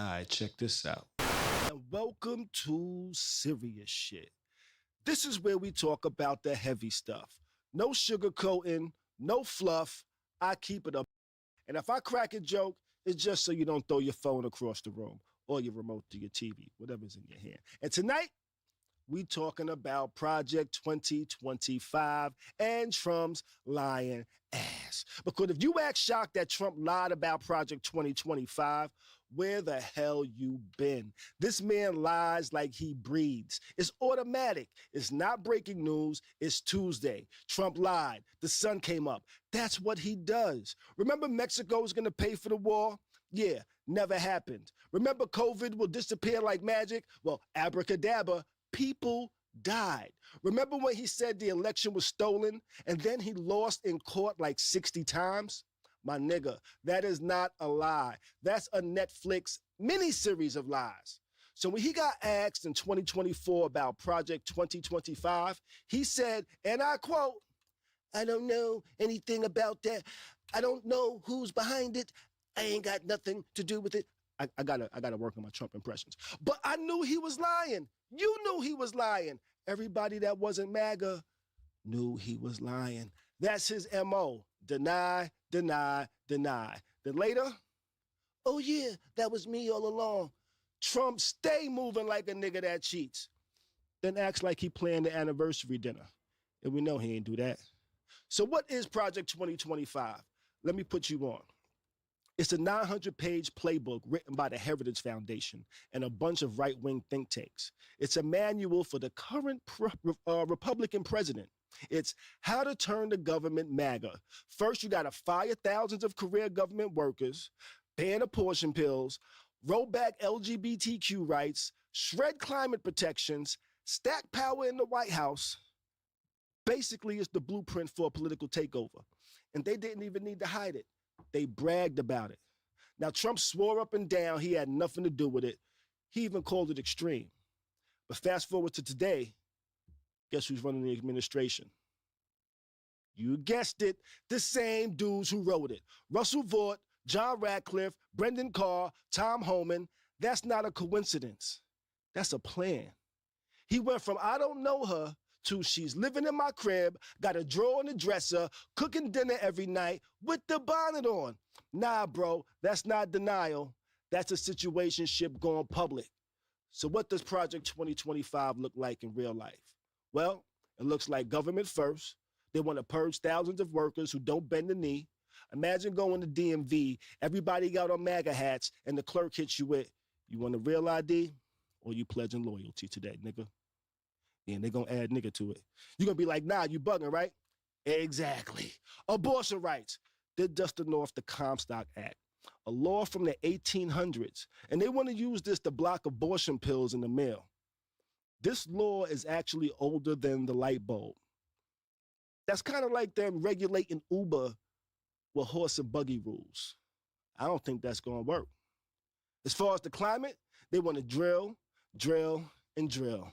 All right, check this out. And welcome to Serious Shit. This is where we talk about the heavy stuff. No sugarcoating, no fluff. I keep it up. And if I crack a joke, it's just so you don't throw your phone across the room or your remote to your TV, whatever's in your hand. And tonight, we talking about Project 2025 and Trump's lying ass. Because if you act shocked that Trump lied about Project 2025, where the hell you been? This man lies like he breathes. It's automatic. It's not breaking news. It's Tuesday. Trump lied. The sun came up. That's what he does. Remember Mexico was going to pay for the wall? Yeah, never happened. Remember COVID will disappear like magic? Well, abracadabra, people died. Remember when he said the election was stolen and then he lost in court like 60 times? My nigga, that is not a lie. That's a Netflix miniseries of lies. So when he got asked in 2024 about Project 2025, he said, and I quote, "I don't know anything about that. I don't know who's behind it. I ain't got nothing to do with it." I gotta work on my Trump impressions. But I knew he was lying. You knew he was lying. Everybody that wasn't MAGA knew he was lying. That's his MO. Deny, deny, deny. Then later, oh yeah, that was me all along. Trump stay moving like a nigga that cheats. Then acts like he planned the anniversary dinner. And we know he ain't do that. So what is Project 2025? Let me put you on. It's a 900-page playbook written by the Heritage Foundation and a bunch of right-wing think tanks. It's a manual for the current Republican president. It's how to turn the government MAGA. First, you got to fire thousands of career government workers, ban abortion pills, roll back LGBTQ rights, shred climate protections, stack power in the White House. Basically, it's the blueprint for a political takeover. And they didn't even need to hide it. They bragged about it. Now, Trump swore up and down he had nothing to do with it. He even called it extreme. But fast forward to today, guess who's running the administration? You guessed it, the same dudes who wrote it. Russell Vought, John Ratcliffe, Brendan Carr, Tom Homan. That's not a coincidence. That's a plan. He went from I don't know her to she's living in my crib, got a drawer in the dresser, cooking dinner every night with the bonnet on. Nah, bro, that's not denial. That's a situationship going public. So what does Project 2025 look like in real life? Well, it looks like government first. They want to purge thousands of workers who don't bend the knee. Imagine going to DMV, everybody got on MAGA hats, and the clerk hits you with, you want a real ID or you pledging loyalty to that nigga? And they're going to add nigga to it. You're going to be like, nah, you bugging, right? Exactly. Abortion rights. They're dusting off the Comstock Act, a law from the 1800s. And they want to use this to block abortion pills in the mail. This law is actually older than the light bulb. That's kind of like them regulating Uber with horse and buggy rules. I don't think that's going to work. As far as the climate, they want to drill, drill, and drill.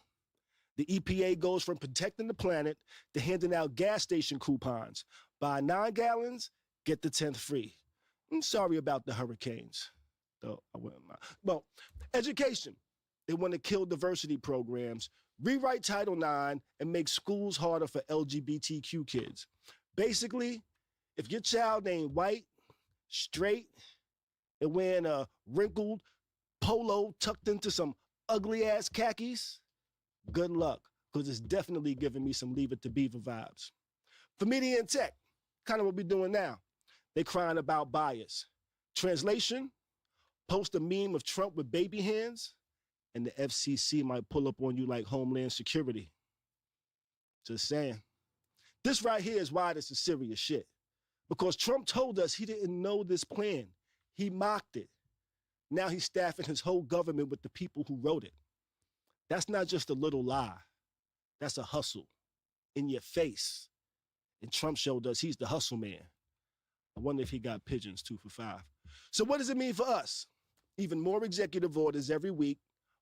The EPA goes from protecting the planet to handing out gas station coupons. Buy 9 gallons, get the 10th free. I'm sorry about the hurricanes. Though I wouldn't mind. Well, education. They want to kill diversity programs, rewrite Title IX, and make schools harder for LGBTQ kids. Basically, if your child ain't white, straight, and wearing a wrinkled polo tucked into some ugly-ass khakis, good luck, because it's definitely giving me some Leave It to Beaver vibes. For media and tech, kind of what we're doing now. They crying about bias. Translation, post a meme of Trump with baby hands, and the FCC might pull up on you like Homeland Security. Just saying. This right here is why this is serious shit. Because Trump told us he didn't know this plan. He mocked it. Now he's staffing his whole government with the people who wrote it. That's not just a little lie. That's a hustle in your face. And Trump showed us he's the hustle man. I wonder if he got pigeons 2 for $5. So what does it mean for us? Even more executive orders every week,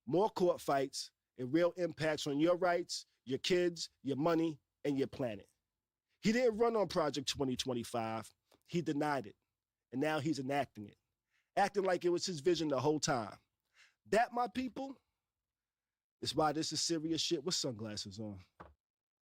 more court fights, and real impacts on your rights, your kids, your money, and your planet. He didn't run on Project 2025. He denied it. And now he's enacting it. Acting like it was his vision the whole time. That, my people, is why this is serious shit with sunglasses on.